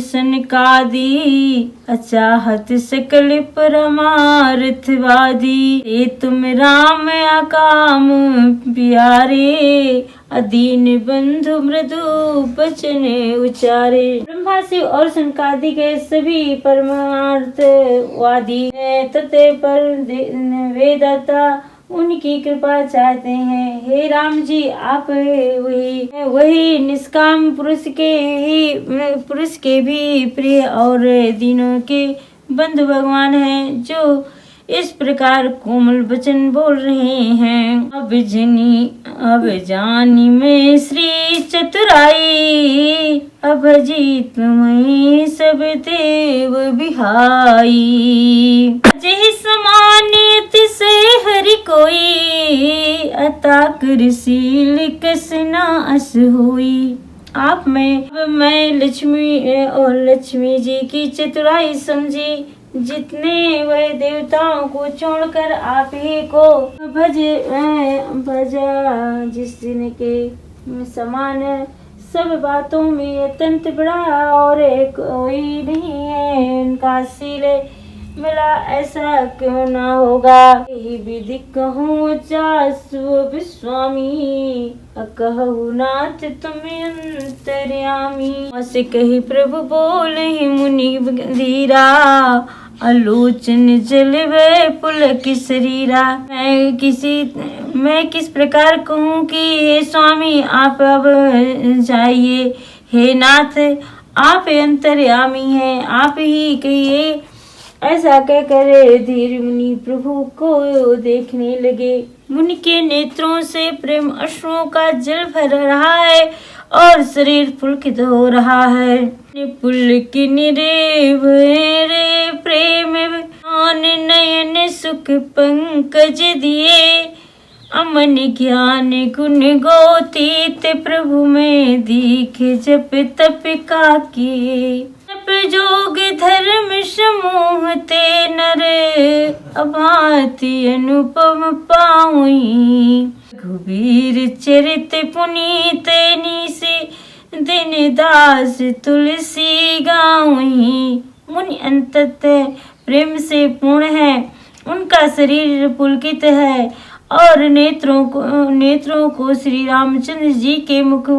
सनकादि अचाहत सकल परमार्थवादी। हे तुम राम अकाम प्यारे, अदीन बंधु मृदु बचन उचारे। ब्रह्मा शिव और सनकादि के सभी परमार्थवादी तथा पर वेदाता उनकी कृपा चाहते हैं। हे राम जी, आप वही निष्काम पुरुष के भी प्रिय और दीनों के बंधु भगवान हैं, जो इस प्रकार कोमल वचन बोल रहे हैं। अब जानी मैं श्री चतुराई, अब जी तुम्हें सब देव बिहाई। जय समानियत से हरि कोई, अता कृशील कस ना अस होई। आप मैं लक्ष्मी जी की चतुराई समझी। जितने वह देवताओं को छोड़कर आप ही को भजा, जिसके समान सब बातों में अत्यंत बड़ा और कोई नहीं है। उनका शील मिला ऐसा क्यों ना होगा। यही विधि कहूँ चासु स्वामी, कहु नाथ तुम अंतर्यामी। से कही प्रभु बोले मुनि धीरा, आलोचन जलवे पुलक शरीरा। मैं किस प्रकार कहूँ कि हे स्वामी आप अब जाइए। हे नाथ आप अंतर्यामी हैं, आप ही कहिए। ऐसा कहकर धीर मुनि प्रभु को देखने लगे। मुनि के नेत्रों से प्रेम अश्रुओं का जल भर रहा है और शरीर पुलकित हो रहा है। पुलकिन रे प्रेम नयन सुख पंकज दिए, अमन ज्ञान गुण गोतीत प्रभु में दीखे जप तप का किए। जप जोग धर्म समूह ते नर, अभाति अनुपम पाऊई। रघुबीर चरित पुनीत निसे, दिन दास तुलसी गाऊई। मुनि अंततः प्रेम से पूर्ण है, उनका शरीर पुलकित है और नेत्रों को श्री रामचंद्र जी के मुख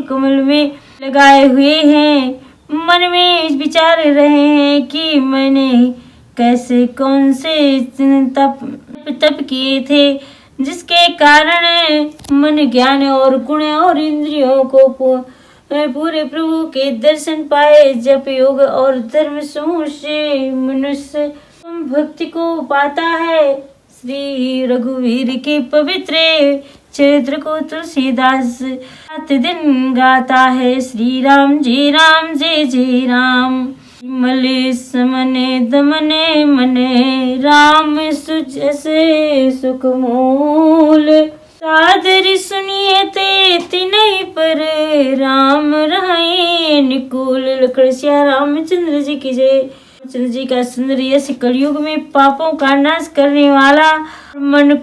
कमल में लगाए हुए हैं। मन में विचार रहे हैं कि मैंने कैसे कौन से तप किए थे, जिसके कारण मन ज्ञान और गुण और इंद्रियों को पूरे प्रभु के दर्शन पाए। जप योग और धर्म समूह से मनुष्य भक्ति को पाता है। श्री रघुवीर के पवित्र चरित्र को तुलसीदास रात दिन गाता है। श्री राम जय जय राम। मले समने दमने मने, राम सुजसे सुख मूल। सादर सुनिए ते तिनहि पर, राम रहे निकुल। लखड़सिया रामचंद्र जी की जय। रामचंद्र जी का सुंदर यश कलयुग में पापों का नाश करने वाला, मन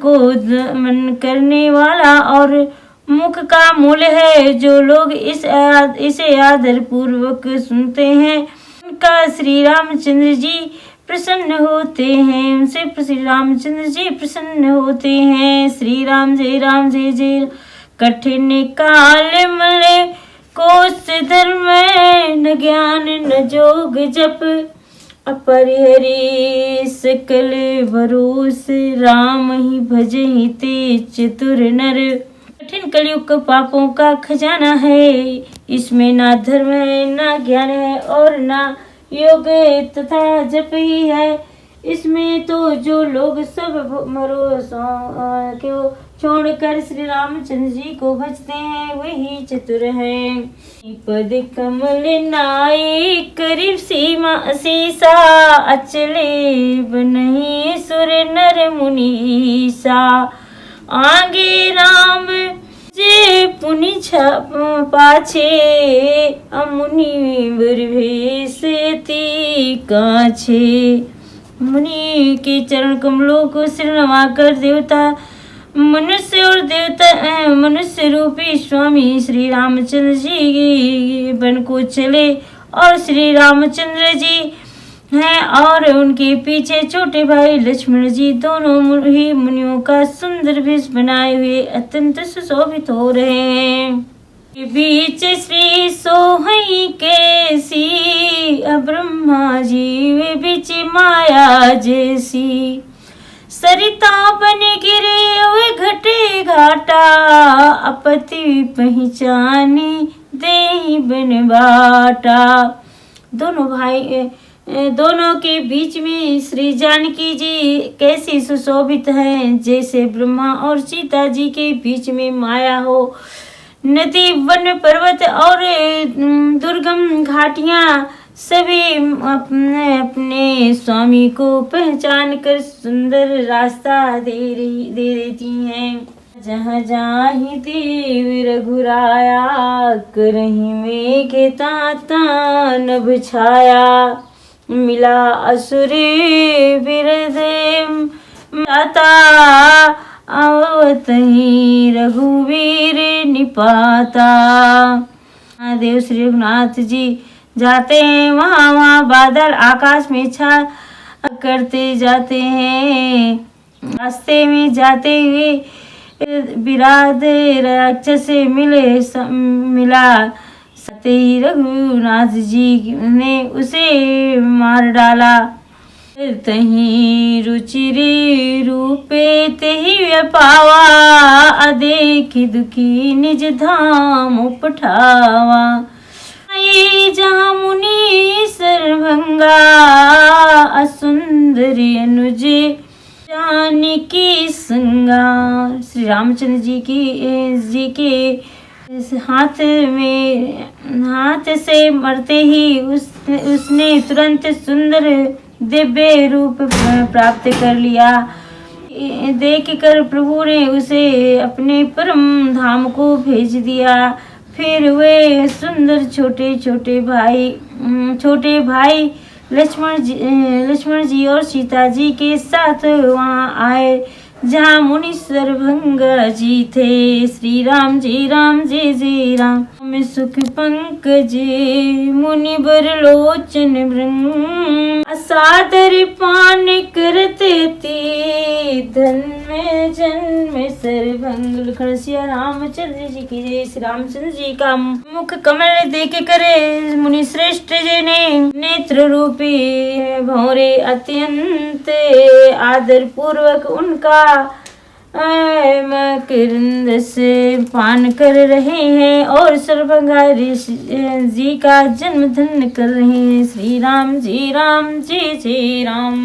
करने वाला और मुख का मूल है। जो लोग इसे आदर पूर्वक सुनते हैं, उनका श्री रामचंद्र जी प्रसन्न होते हैं, उनसे श्री रामचंद्र जी प्रसन्न होते हैं। श्री राम जय जय। कठिन काल मले कोस धर्म, न ज्ञान न जोग जप, अपरिहरी सकल भरोस। राम ही भजहि ते चतुर नर। कठिन कलयुग पापों का खजाना है, इसमें ना धर्म है, ना ज्ञान है और ना योग तथा जप ही है। इसमें तो जो लोग सब भरोसों को छोड़कर श्री रामचंद्र जी को भजते हैं, वही चतुर है। पद कमल नाई करीब सीमा असीसा, अचले बनहि सुर नर मुनीसा। आगे राम जे पुनि पाछे, अमुनि भेष काछे। मुनि के चरण कमलों को सिर नवाकर देवता मनुष्य रूपी स्वामी श्री रामचंद्र जी वन को चले और श्री रामचंद्र जी हैं और उनके पीछे छोटे भाई लक्ष्मण जी दोनों ही मुनियों का सुंदर वेश बनाए हुए अत्यंत सुशोभित हो रहे हैं। बीच श्री सोहई कैसी ब्रह्मा जी वे बीच माया जैसी, सरिता बन गिरे हुए घटे घाटा, अपति पहचानी दे बन बाटा। दोनों के बीच में श्री जानकी जी कैसी सुशोभित हैं, जैसे ब्रह्मा और सीता जी के बीच में माया हो। नदी, वन, पर्वत और दुर्गम घाटियां सभी अपने अपने स्वामी को पहचान कर सुंदर रास्ता दे देती हैं। जहाँ जाहि देव रघुराया, करहि मेघ ताता नभ छाया, मिला असुर बिरदेव माता, आवतहि रघुवीर निपाता। देव श्री रघुनाथ जी जाते हैं, वहाँ बादल आकाश में छा करते जाते हैं। रास्ते में जाते हुए विराध राक्षस से मिला, सते ही रघुनाथ जी ने उसे मार डाला। तही रुचिरी रूपे तेहि व्यापावा, अदेखि दुखी निज धाम पठावा। जहाँ मुनि सरभंगा, असुंदरी अनुज जानकी संगा। श्री रामचंद्र जी के हाथ से मरते ही उसने तुरंत सुंदर दिव्य रूप प्राप्त कर लिया। देखकर प्रभु ने उसे अपने परम धाम को भेज दिया। फिर वे सुंदर छोटे भाई लक्ष्मण जी और सीता जी के साथ वहाँ आए, जहाँ मुनि सरभंगा जी थे। श्री राम जय जय राम। में सुख पंकज मुनि बर लोचन भृंग, असादर पान करते ती, धन में जन्म सरभंग। लखन सिया रामचंद्र जी की जय। श्री रामचंद्र जी का मुख कमल देख करे मुनि श्रेष्ठ जी ने नेत्र रूपी भौरे अत्यंत आदर पूर्वक उनका मकरंद से पान कर रहे हैं और सरभंगा जी का जन्म धन्य कर रहे हैं। श्री राम जय जय राम।